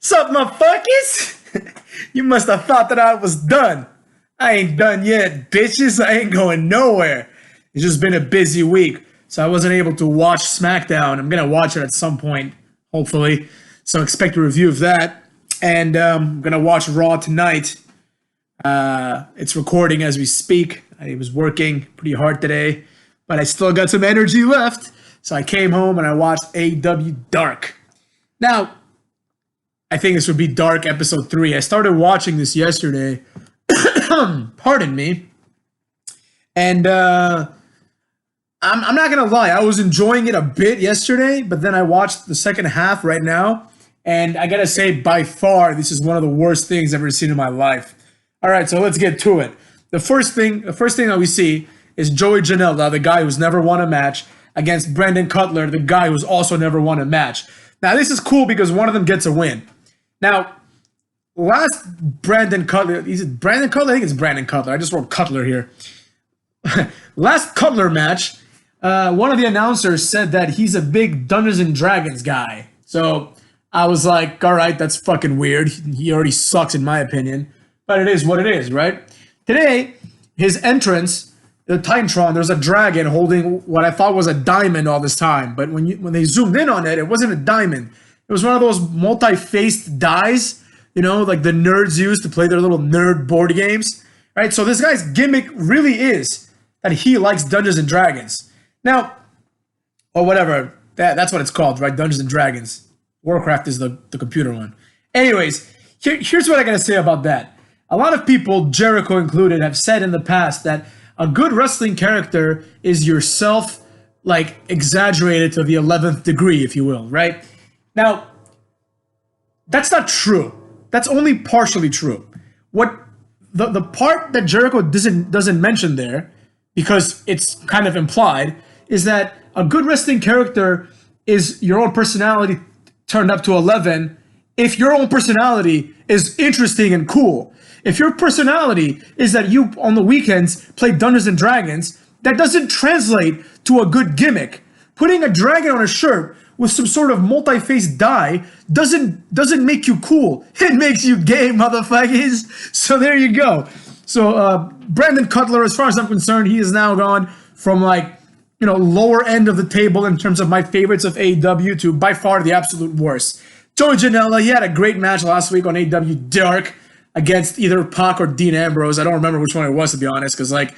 Sup, motherfuckers? You must have thought that I was done. I ain't done yet, bitches. I ain't going nowhere. It's just been a busy week, so I wasn't able to watch SmackDown. I'm going to watch it at some point, hopefully. So expect a review of that. And I'm going to watch Raw tonight. It's recording as we speak. I was working pretty hard today, but I still got some energy left. So I came home and I watched AEW Dark. Now, I think this would be Dark episode 3. I started watching this yesterday. Pardon me. And I'm not going to lie. I was enjoying it a bit yesterday, but then I watched the second half right now. And I got to say, by far, this is one of the worst things I've ever seen in my life. All right, so let's get to it. The first thing that we see is Joey Janela, the guy who's never won a match, against Brandon Cutler, the guy who's also never won a match. Now, this is cool because one of them gets a win. Now, last Brandon Cutler, is it Brandon Cutler? I think it's Brandon Cutler. I just wrote Cutler here. Last Cutler match, one of the announcers said that he's a big Dungeons and Dragons guy. So I was like, all right, that's fucking weird. He already sucks in my opinion. But it is what it is, right? Today, his entrance, the Titantron, there's a dragon holding what I thought was a diamond all this time. But when they zoomed in on it, it wasn't a diamond. It was one of those multi-faced dies, you know, like the nerds use to play their little nerd board games, right? So this guy's gimmick really is that he likes Dungeons and Dragons. Now, or whatever, that's what it's called, right? Dungeons and Dragons. Warcraft is the computer one. Anyways, here's what I gotta say about that. A lot of people, Jericho included, have said in the past that a good wrestling character is yourself, like, exaggerated to the 11th degree, if you will, right? Now, that's not true. That's only partially true. What the part that Jericho doesn't mention there, because it's kind of implied, is that a good wrestling character is your own personality turned up to 11 if your own personality is interesting and cool. If your personality is that you, on the weekends, play Dungeons and Dragons, that doesn't translate to a good gimmick. Putting a dragon on a shirt with some sort of multi-faced die doesn't make you cool. It makes you gay, motherfuckers. So there you go. So Brandon Cutler, as far as I'm concerned, he has now gone from, like, you know, lower end of the table in terms of my favorites of AEW to by far the absolute worst. Joey Janela, he had a great match last week on AEW Dark against either Pac or Dean Ambrose. I don't remember which one it was, to be honest, because, like,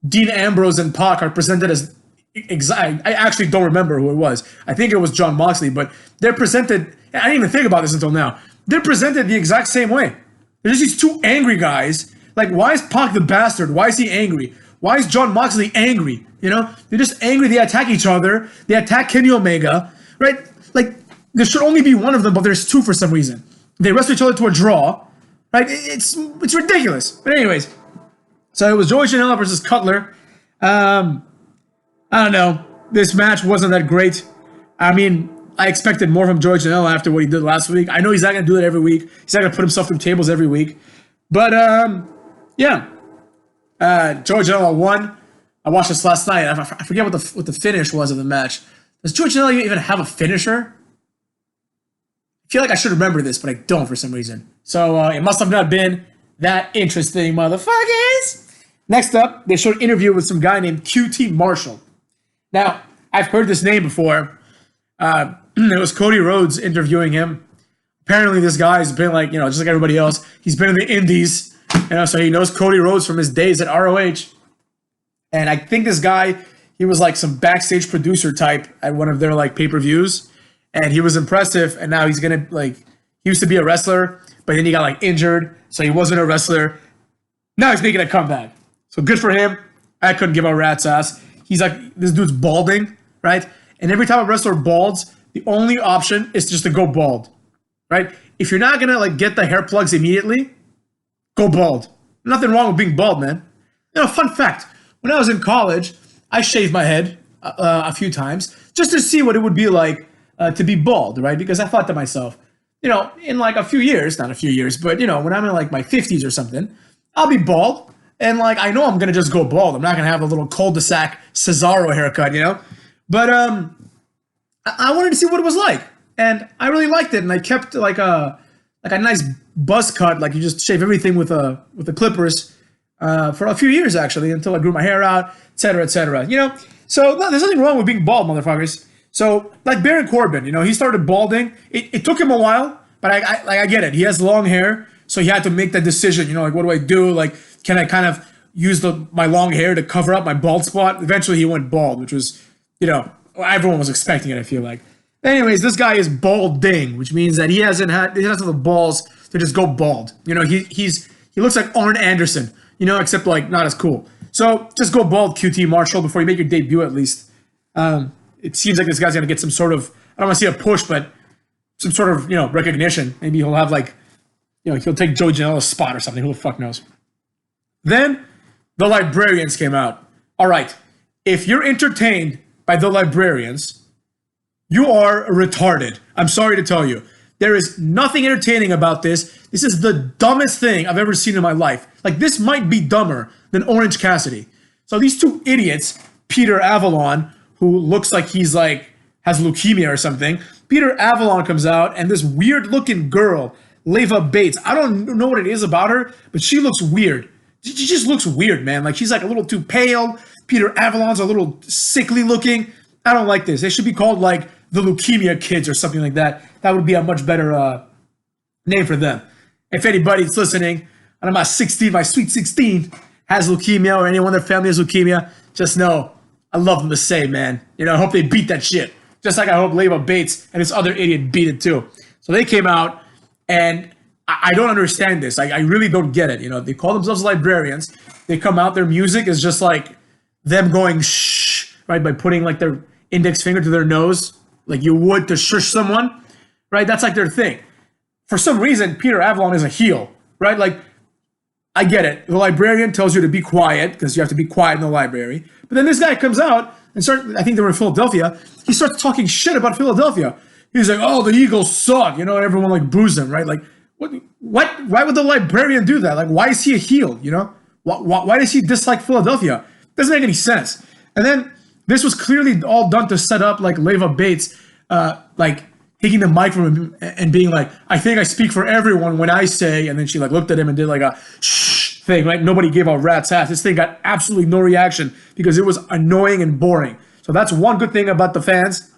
Dean Ambrose and Pac are presented as I actually don't remember who it was. I think it was Jon Moxley, but they're presented, I didn't even think about this until now. They're presented the exact same way. There's just these two angry guys. Like, why is Pac the bastard? Why is he angry? Why is Jon Moxley angry? You know, they're just angry. They attack each other. They attack Kenny Omega, right? Like, there should only be one of them, but there's two for some reason. They wrestle each other to a draw, right? It's ridiculous. But anyways, so it was Joey Janela versus Cutler. I don't know. This match wasn't that great. I mean, I expected more from Joey Janela after what he did last week. I know he's not going to do it every week. He's not going to put himself through tables every week. But, yeah. Joey Janela won. I watched this last night. I forget what the finish was of the match. Does Joey Janela even have a finisher? I feel like I should remember this, but I don't for some reason. So it must have not been that interesting, motherfuckers. Next up, they showed an interview with some guy named QT Marshall. Now, I've heard this name before. It was Cody Rhodes interviewing him. Apparently, this guy's been, like, you know, just like everybody else, he's been in the indies. You know, so he knows Cody Rhodes from his days at ROH. And I think this guy, he was like some backstage producer type at one of their, like, pay-per-views. And he was impressive. And now he's going to, like, he used to be a wrestler, but then he got, like, injured. So he wasn't a wrestler. Now he's making a comeback. So good for him. I couldn't give a rat's ass. He's like, this dude's balding, right? And every time a wrestler balds, the only option is just to go bald, right? If you're not going to, like, get the hair plugs immediately, go bald. Nothing wrong with being bald, man. You know, fun fact. When I was in college, I shaved my head a few times just to see what it would be like to be bald, right? Because I thought to myself, you know, in like a few years, not a few years, but, you know, when I'm in like my 50s or something, I'll be bald. And, like, I know I'm going to just go bald. I'm not going to have a little cul-de-sac Cesaro haircut, you know? But I wanted to see what it was like. and I really liked it. And I kept like a nice buzz cut, like you just shave everything with the clippers for a few years actually, until I grew my hair out, etc., etc. You know, so there's nothing wrong with being bald, motherfuckers. So like Baron Corbin, you know, he started balding. It took him a while, but I get it. He has long hair, so he had to make that decision. You know, like what do I do? Like, can I kind of use my long hair to cover up my bald spot? Eventually, he went bald, which was, you know, everyone was expecting it. I feel like. Anyways, this guy is balding, which means that he doesn't have the balls to just go bald. You know, he looks like Arn Anderson, you know, except like not as cool. So just go bald, QT Marshall, before you make your debut at least. It seems like this guy's gonna get some sort of, I don't want to say a push, but some sort of, you know, recognition. Maybe he'll have like, you know, he'll take Joey Janela's spot or something. Who the fuck knows? Then the Librarians came out. All right, if you're entertained by the Librarians, you are retarded. I'm sorry to tell you. There is nothing entertaining about this. This is the dumbest thing I've ever seen in my life. Like, this might be dumber than Orange Cassidy. So these two idiots, Peter Avalon, who looks like he's like, has leukemia or something. Peter Avalon comes out, and this weird-looking girl, Leva Bates. I don't know what it is about her, but she looks weird. She just looks weird, man. Like, she's like a little too pale. Peter Avalon's a little sickly looking. I don't like this. They should be called like the Leukemia Kids or something like that. That would be a much better name for them. If anybody's listening, and I'm my sweet 16, has leukemia, or anyone in their family has leukemia, just know I love them to say, man. You know, I hope they beat that shit. Just like I hope Leva Bates and this other idiot beat it too. So they came out, and I don't understand this. I really don't get it. You know, they call themselves librarians. They come out, their music is just like them going shh, right? By putting like their index finger to their nose, like you would to shush someone, right? That's like their thing. For some reason, Peter Avalon is a heel, right? Like, I get it. The librarian tells you to be quiet because you have to be quiet in the library. But then this guy comes out and I think they were in Philadelphia. He starts talking shit about Philadelphia. He's like, oh, the Eagles suck. You know, and everyone like boos him, right? Like, what? Why would the librarian do that? Like, why is he a heel, you know? Why does he dislike Philadelphia? Doesn't make any sense. And then this was clearly all done to set up like Leva Bates, like taking the mic from him and being like, I think I speak for everyone when I say, and then she like looked at him and did like a shh thing, right? Nobody gave a rat's ass. This thing got absolutely no reaction because it was annoying and boring. So that's one good thing about the fans.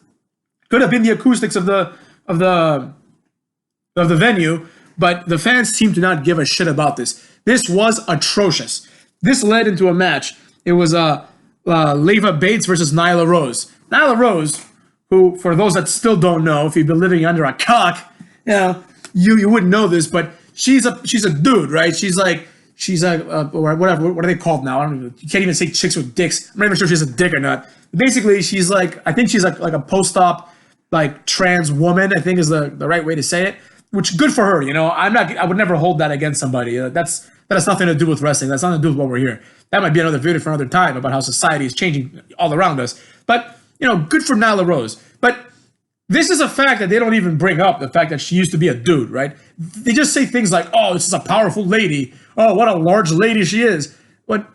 Could have been the acoustics of the venue, but the fans seem to not give a shit about this. This was atrocious. This led into a match. It was Leva Bates versus Nyla Rose. Nyla Rose, who, for those that still don't know, if you've been living under a cock, you know, you wouldn't know this, but she's a dude, right? She's a whatever. What are they called now? I don't even. You can't even say chicks with dicks. I'm not even sure if she's a dick or not. But basically, she's like, I think she's like a post-op like trans woman, I think is the right way to say it. Which good for her, you know. I would never hold that against somebody. That has nothing to do with wrestling. That's nothing to do with what we're here. That might be another video for another time about how society is changing all around us. But, you know, good for Nyla Rose. But this is a fact that they don't even bring up, the fact that she used to be a dude, right? They just say things like, oh, this is a powerful lady. Oh, what a large lady she is. And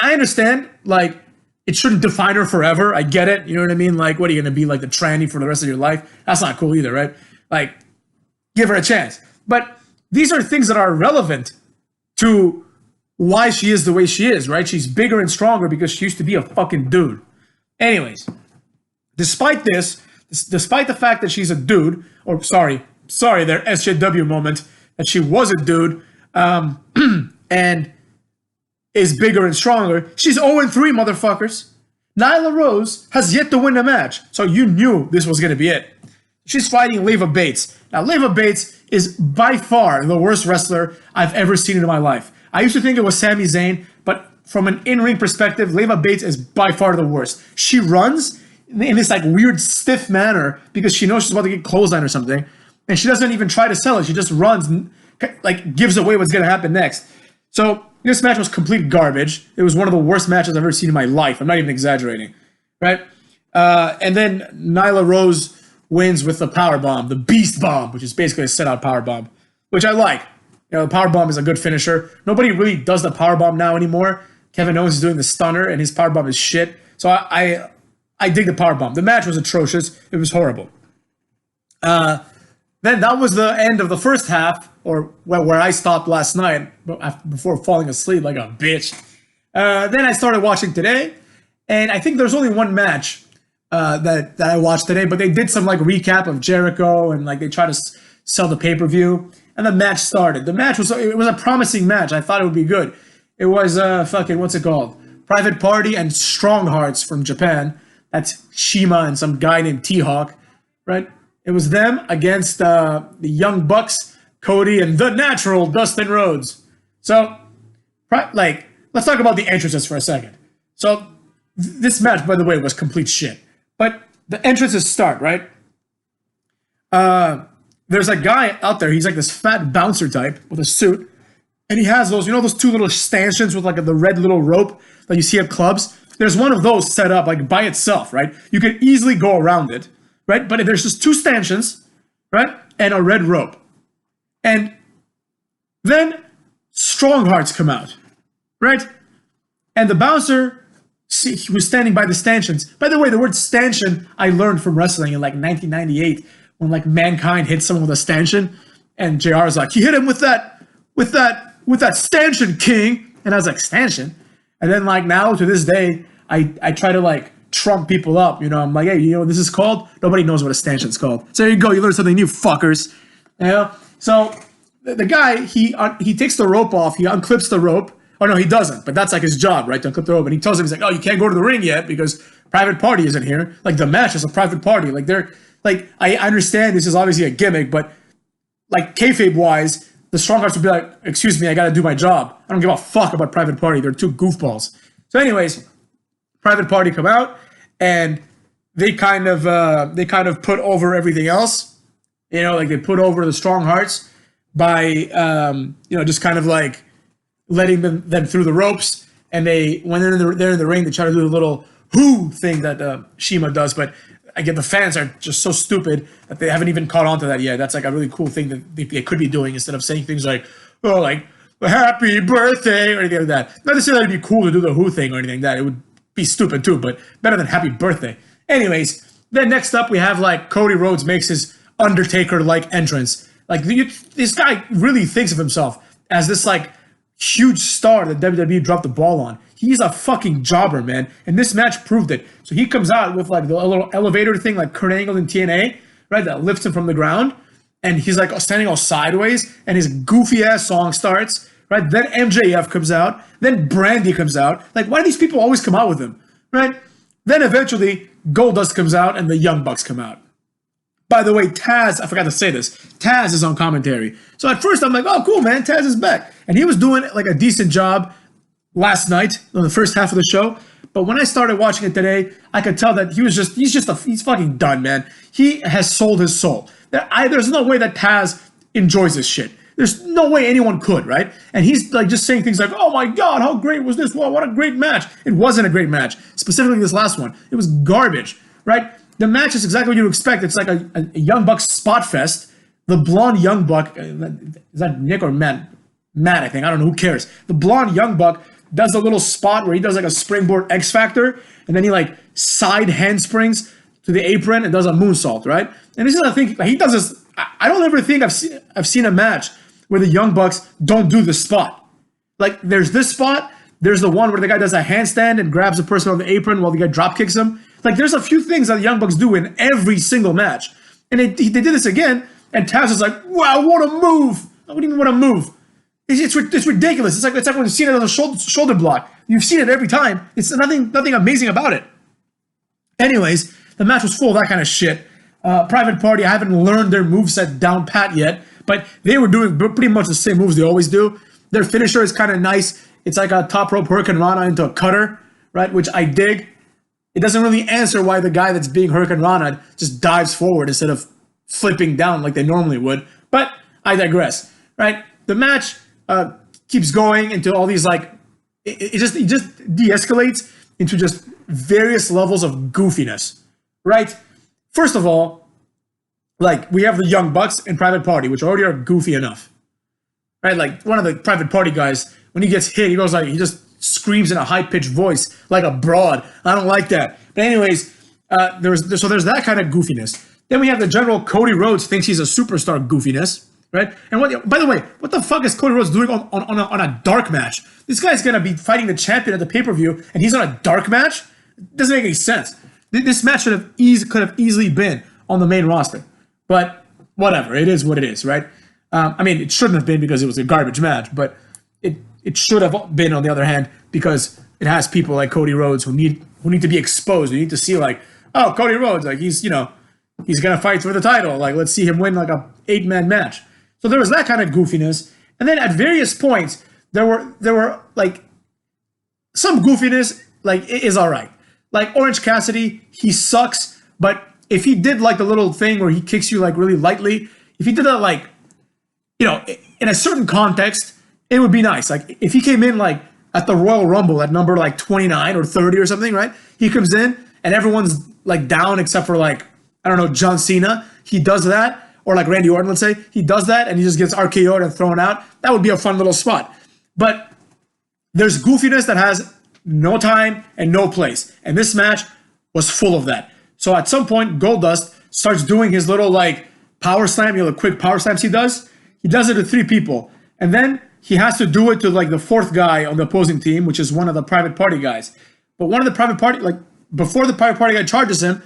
I understand, like, it shouldn't define her forever. I get it. You know what I mean? Like, what are you going to be, like, the tranny for the rest of your life? That's not cool either, right? Like, give her a chance. But these are things that are relevant to why she is the way she is, right? She's bigger and stronger because she used to be a fucking dude. Anyways, despite the fact that she's a dude, or sorry, their SJW moment, that she was a dude, and is bigger and stronger, she's 0-3, motherfuckers. Nyla Rose has yet to win a match, so you knew this was going to be it. She's fighting Leva Bates. Now, Leva Bates is by far the worst wrestler I've ever seen in my life. I used to think it was Sami Zayn, but from an in-ring perspective, Leva Bates is by far the worst. She runs in this like weird stiff manner because she knows she's about to get clothesline or something, and she doesn't even try to sell it. She just runs and like gives away what's going to happen next. So this match was complete garbage. It was one of the worst matches I've ever seen in my life. I'm not even exaggerating, right? And then Nyla Rose wins with the power bomb, the Beast Bomb, which is basically a set-out power bomb, which I like. You know, the power bomb is a good finisher. Nobody really does the power bomb now anymore. Kevin Owens is doing the stunner, and his power bomb is shit. So I dig the power bomb. The match was atrocious. It was horrible. Then that was the end of the first half, or where I stopped last night before falling asleep like a bitch. Then I started watching today, and I think there's only one match that I watched today, but they did some like recap of Jericho and like they tried to sell the pay-per-view, and the match started. The match was a promising match. I thought it would be good. It was fucking what's it called? Private Party and Strong Hearts from Japan. That's Shima and some guy named T-Hawk, right? It was them against the Young Bucks, Cody, and the Natural Dustin Rhodes. So, like, let's talk about the entrances for a second. So, this match, by the way, was complete shit. But the entrances start, right? There's a guy out there. He's like this fat bouncer type with a suit. And he has those, those two little stanchions with like the red little rope that you see at clubs. There's one of those set up like by itself, right? You could easily go around it, right? But there's just two stanchions, right? And a red rope. And then Strong Hearts come out, right? And the bouncer, he was standing by the stanchions. By the way, the word stanchion I learned from wrestling in like 1998 when like Mankind hit someone with a stanchion. And JR was like, he hit him with that stanchion, King. And I was like, stanchion? And then like now to this day, I try to like trump people up. I'm like, hey, what this is called? Nobody knows what a stanchion's called. So there you go. You learn something new, fuckers. So the guy, he takes the rope off. He unclips the rope. Oh, no, he doesn't. But that's like his job, right? To unclip the rope. And he tells him, he's like, oh, you can't go to the ring yet because Private Party isn't here. Like the match is a private party. Like I understand this is obviously a gimmick, but like kayfabe wise, the Strong Hearts would be like, excuse me, I got to do my job. I don't give a fuck about Private Party. They're two goofballs. So anyways, Private Party come out and they kind of put over everything else. Like they put over the Strong Hearts by, just kind of like letting them through the ropes. And when they're in the ring, they try to do the little whoo thing that Shima does. But again, the fans are just so stupid that they haven't even caught on to that yet. That's like a really cool thing that they could be doing instead of saying things like, oh, like, happy birthday or anything like that. Not to say that it'd be cool to do the who thing or anything like that. It would be stupid too, but better than happy birthday. Anyways, then next up we have like Cody Rhodes makes his Undertaker-like entrance. Like this guy really thinks of himself as this like huge star that WWE dropped the ball on. He's a fucking jobber, man. And this match proved it. So he comes out with like the little elevator thing like Kurt Angle in TNA, right? That lifts him from the ground. And he's like standing all sideways. And his goofy ass song starts, right? Then MJF comes out. Then Brandy comes out. Like, why do these people always come out with him, right? Then eventually Goldust comes out and the Young Bucks come out. By the way, Taz, I forgot to say this, Taz is on commentary. So at first I'm like, oh, cool, man, Taz is back. And he was doing like a decent job last night on the first half of the show. But when I started watching it today, I could tell that he's fucking done, man. He has sold his soul. There's no way that Taz enjoys this shit. There's no way anyone could, right? And he's like just saying things like, oh my God, how great was this? Wow, what a great match. It wasn't a great match. Specifically this last one. It was garbage, right? The match is exactly what you expect. It's like a Young Bucks spot fest. The blonde Young Buck, is that Nick or Matt? Matt, I think. I don't know. Who cares? The blonde Young Buck does a little spot where he does like a springboard X Factor, and then he like side handsprings to the apron and does a moonsault, right? And this is the thing. He does this. I don't ever think I've seen a match where the Young Bucks don't do the spot. Like there's this spot. There's the one where the guy does a handstand and grabs a person on the apron while the guy drop kicks him. Like there's a few things that the Young Bucks do in every single match. And they did this again, and Taz is like, wow, what a move. I wouldn't even want to move. It's ridiculous. It's like when you've seen it on the shoulder block. You've seen it every time. It's nothing amazing about it. Anyways, the match was full of that kind of shit. Private Party, I haven't learned their moveset down pat yet, but they were doing pretty much the same moves they always do. Their finisher is kind of nice. It's like a top rope Hurricane Rana into a cutter, right? Which I dig. It doesn't really answer why the guy that's being Hurricane Rana just dives forward instead of flipping down like they normally would. But I digress, right? The match keeps going into all these like it just de-escalates into just various levels of goofiness, right? First of all, like we have the Young Bucks and Private Party, which already are goofy enough, right? Like one of the Private Party guys, when he gets hit, he just screams in a high-pitched voice like a broad. I don't like that. But anyways, there's that kind of goofiness. Then we have the general Cody Rhodes thinks he's a superstar goofiness, right? And by the way, what the fuck is Cody Rhodes doing on a dark match? This guy's going to be fighting the champion at the pay-per-view, and he's on a dark match? It doesn't make any sense. This match could have easily been on the main roster. But whatever, it is what it is, right? I mean, it shouldn't have been because it was a garbage match, but it should have been, on the other hand, because it has people like Cody Rhodes who need to be exposed. We need to see, like, oh, Cody Rhodes, like, he's going to fight for the title. Like, let's see him win, like, a 8-man match. So there was that kind of goofiness. And then at various points, there were like, some goofiness, like, is all right. Like, Orange Cassidy, he sucks, but if he did, like, the little thing where he kicks you, like, really lightly, if he did that, like, in a certain context, it would be nice. Like, if he came in, like, at the Royal Rumble at number, like, 29 or 30 or something, right? He comes in, and everyone's, like, down except for, like, I don't know, John Cena. He does that. Or, like, Randy Orton, let's say. He does that, and he just gets RKO'd and thrown out. That would be a fun little spot. But there's goofiness that has no time and no place. And this match was full of that. So at some point, Goldust starts doing his little, like, power slam, the quick power slams he does. He does it to 3 people. And then he has to do it to, like, the 4th guy on the opposing team, which is one of the private party guys. But one of the private party, like, before the private party guy charges him,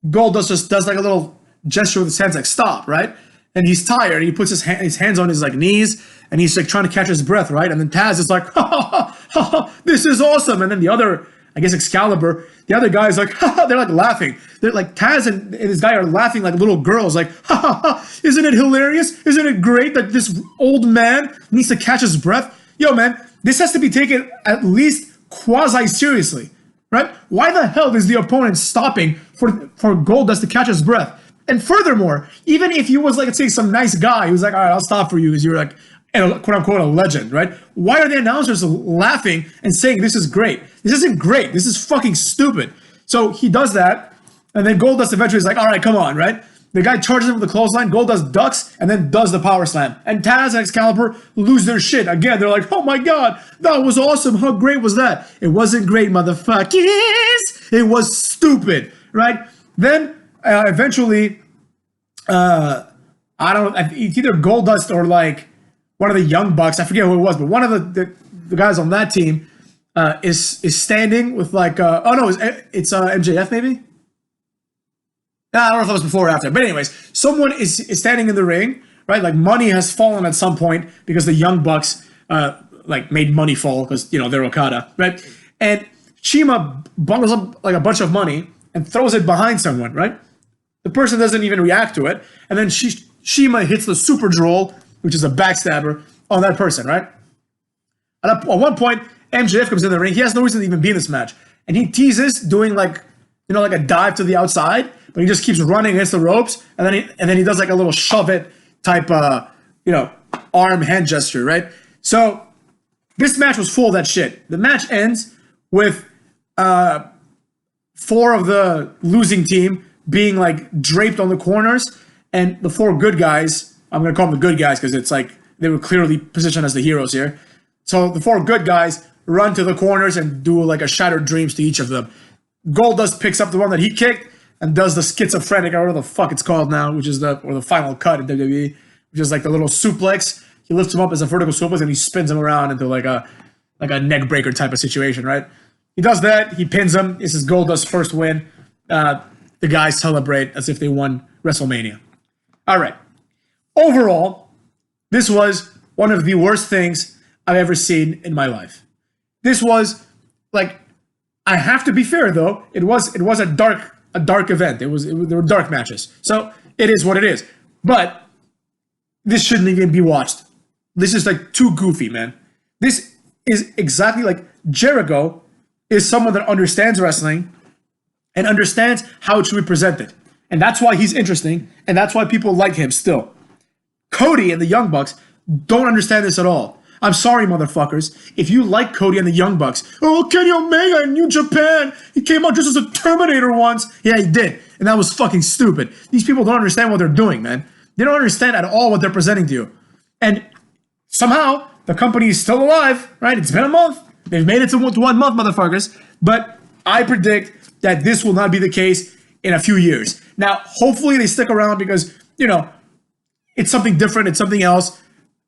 Goldust just does, like, a little gesture with his hands, like, stop, right? And he's tired. He puts his hands on his, like, knees, and he's, like, trying to catch his breath, right? And then Taz is like, ha, ha, ha, ha, ha, this is awesome. And then the other, I guess Excalibur, the other guy is like, ha, ha, they're, like, laughing. They're, like, Taz and this guy are laughing like little girls, like, ha, ha, ha, isn't it hilarious? Isn't it great that this old man needs to catch his breath? Yo, man, this has to be taken at least quasi-seriously, right? Why the hell is the opponent stopping for Goldust to catch his breath? And furthermore, even if you was, like, let's say some nice guy who's like, all right, I'll stop for you because you're, like, quote unquote a legend, right? Why are the announcers laughing and saying this is great? This isn't great. This is fucking stupid. So he does that, and then Goldust eventually is like, all right, come on, right? The guy charges him with the clothesline, Goldust ducks, and then does the power slam. And Taz and Excalibur lose their shit. Again, they're like, oh my god, that was awesome. How great was that? It wasn't great, motherfuckers. It was stupid, right? Then eventually, I don't know, it's either Goldust or, like, one of the Young Bucks, I forget who it was, but one of the guys on that team is standing with, like, oh no, it's MJF maybe? I don't know if that was before or after. But anyways, someone is standing in the ring, right? Like, money has fallen at some point because the Young Bucks, like, made money fall because, they're Okada, right? And Shima bundles up, like, a bunch of money and throws it behind someone, right? The person doesn't even react to it. And then Shima hits the super droll, which is a backstabber, on that person, right? At one point, MJF comes in the ring. He has no reason to even be in this match. And he teases doing, like, like a dive to the outside, but he just keeps running against the ropes. And then he does, like, a little shove it type, arm hand gesture, right? So this match was full of that shit. The match ends with 4 of the losing team being, like, draped on the corners, and the 4 good guys, I'm going to call them the good guys because it's like they were clearly positioned as the heroes here. So the 4 good guys run to the corners and do, like, a Shattered Dreams to each of them. Goldust picks up the one that he kicked and does the schizophrenic, or whatever the fuck it's called now, which is the final cut in WWE, which is, like, the little suplex. He lifts him up as a vertical suplex and he spins him around into, like a neck breaker type of situation, right? He does that. He pins him. This is Goldust's first win. The guys celebrate as if they won WrestleMania. All right. Overall, this was one of the worst things I've ever seen in my life. This was, like, I have to be fair though. It was a dark event. There were dark matches. So it is what it is. But this shouldn't even be watched. This is, like, too goofy, man. This is exactly like Jericho is someone that understands wrestling and understands how it should be presented. And that's why he's interesting, and that's why people like him still. Cody and the Young Bucks don't understand this at all. I'm sorry, motherfuckers. If you like Cody and the Young Bucks, oh, Kenny Omega in New Japan, he came out just as a Terminator once. Yeah, he did, and that was fucking stupid. These people don't understand what they're doing, man. They don't understand at all what they're presenting to you. And somehow, the company is still alive, right? It's been a month. They've made it to 1 month, motherfuckers. But I predict that this will not be the case in a few years. Now, hopefully they stick around because, it's something different. It's something else.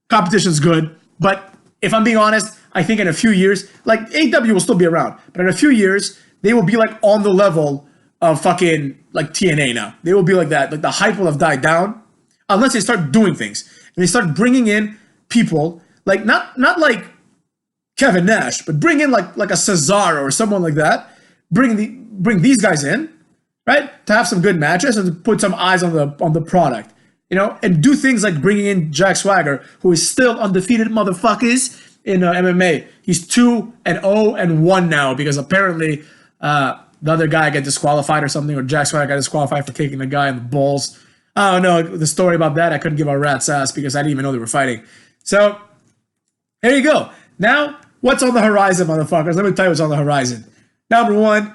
Competition's good. But if I'm being honest, I think in a few years, like AEW will still be around, but in a few years, they will be like on the level of fucking like TNA now. They will be like that. Like the hype will have died down unless they start doing things. And they start bringing in people, like not like Kevin Nash, but bring in like a Cesaro or someone like that. Bring these guys in, right? To have some good matches and to put some eyes on the product. And do things like bringing in Jack Swagger, who is still undefeated motherfuckers in MMA. He's 2-0-1 now because apparently the other guy got disqualified or something, or Jack Swagger got disqualified for kicking the guy in the balls. I don't know the story about that. I couldn't give a rat's ass because I didn't even know they were fighting. So there you go. Now, what's on the horizon, motherfuckers? Let me tell you what's on the horizon. Number one,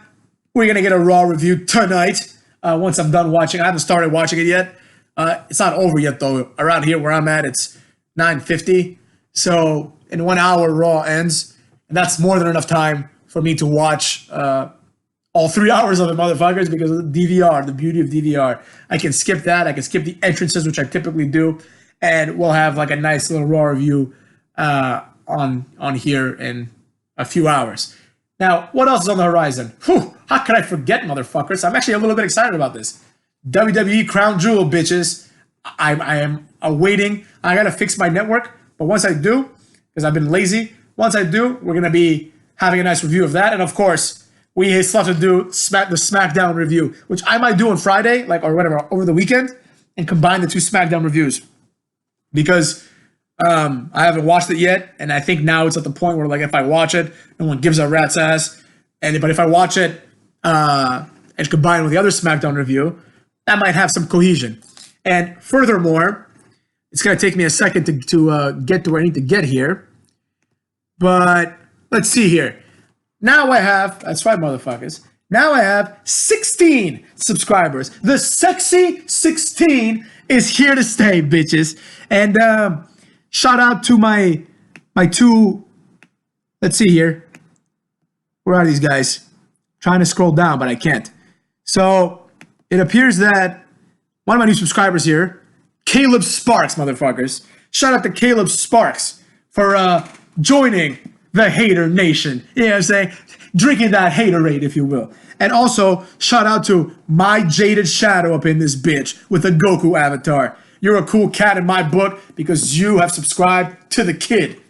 we're going to get a Raw review tonight once I'm done watching. I haven't started watching it yet. It's not over yet, though. Around here where I'm at, it's 9:50. So in 1 hour, Raw ends. And that's more than enough time for me to watch all 3 hours of it, motherfuckers, because of the DVR, the beauty of DVR. I can skip that. I can skip the entrances, which I typically do. And we'll have like a nice little Raw review on here in a few hours. Now, what else is on the horizon? Whew, how could I forget, motherfuckers? I'm actually a little bit excited about this. WWE Crown Jewel, bitches. I am awaiting. I got to fix my network. But once I do, because I've been lazy, once I do, we're going to be having a nice review of that. And of course, we still have to do the SmackDown review, which I might do on Friday, or whatever, over the weekend, and combine the two SmackDown reviews. Because I haven't watched it yet, and I think now it's at the point where, like, if I watch it, no one gives a rat's ass. But if I watch it and combine it with the other SmackDown review, that might have some cohesion. And furthermore, it's going to take me a second to get to where I need to get here. But let's see here. Now I have, that's right, motherfuckers. Now I have 16 subscribers. The sexy 16 is here to stay, bitches. And shout out to my two, let's see here. Where are these guys? Trying to scroll down, but I can't. So it appears that one of my new subscribers here, Caleb Sparks, motherfuckers. Shout out to Caleb Sparks for joining the Hater Nation. You know what I'm saying? Drinking that haterade, if you will. And also, shout out to my jaded shadow up in this bitch with a Goku avatar. You're a cool cat in my book because you have subscribed to the kid.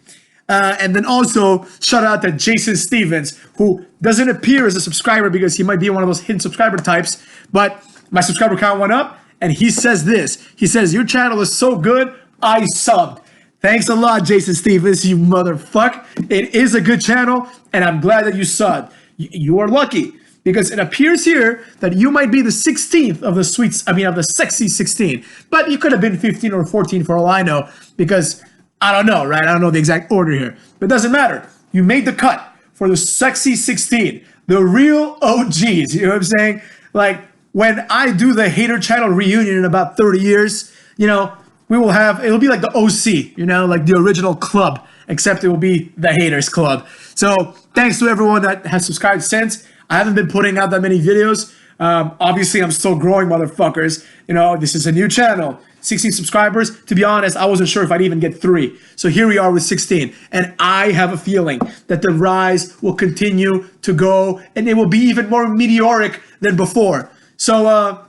And then also, shout out to Jason Stevens, who doesn't appear as a subscriber because he might be one of those hidden subscriber types, but my subscriber count went up, and he says this. He says, your channel is so good, I subbed. Thanks a lot, Jason Stevens, you motherfucker. It is a good channel, and I'm glad that you subbed. You are lucky, because it appears here that you might be the 16th of the sexy 16. But you could have been 15 or 14 for all I know, because I don't know, right? I don't know the exact order here. But it doesn't matter. You made the cut for the sexy 16. The real OGs, you know what I'm saying? Like, when I do the Hater Channel reunion in about 30 years, we will have, it'll be like the OC, like the original club, except it will be the Haters Club. So thanks to everyone that has subscribed since. I haven't been putting out that many videos. Obviously, I'm still growing, motherfuckers. This is a new channel. 16 subscribers. To be honest, I wasn't sure if I'd even get 3. So here we are with 16. And I have a feeling that the rise will continue to go, and it will be even more meteoric than before. So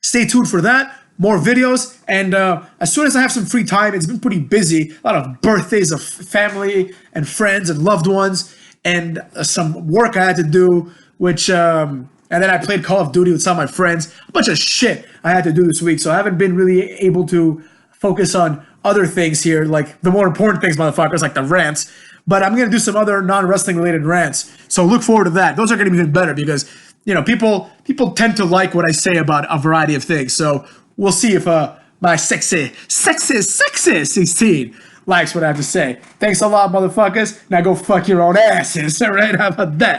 stay tuned for that. More videos. And as soon as I have some free time, it's been pretty busy. A lot of birthdays of family and friends and loved ones. And some work I had to do, which... and then I played Call of Duty with some of my friends. A bunch of shit I had to do this week. So I haven't been really able to focus on other things here, like the more important things, motherfuckers, like the rants. But I'm going to do some other non-wrestling related rants. So look forward to that. Those are going to be even better because, people tend to like what I say about a variety of things. So we'll see if my sexy 16 likes what I have to say. Thanks a lot, motherfuckers. Now go fuck your own asses. All right? How about that?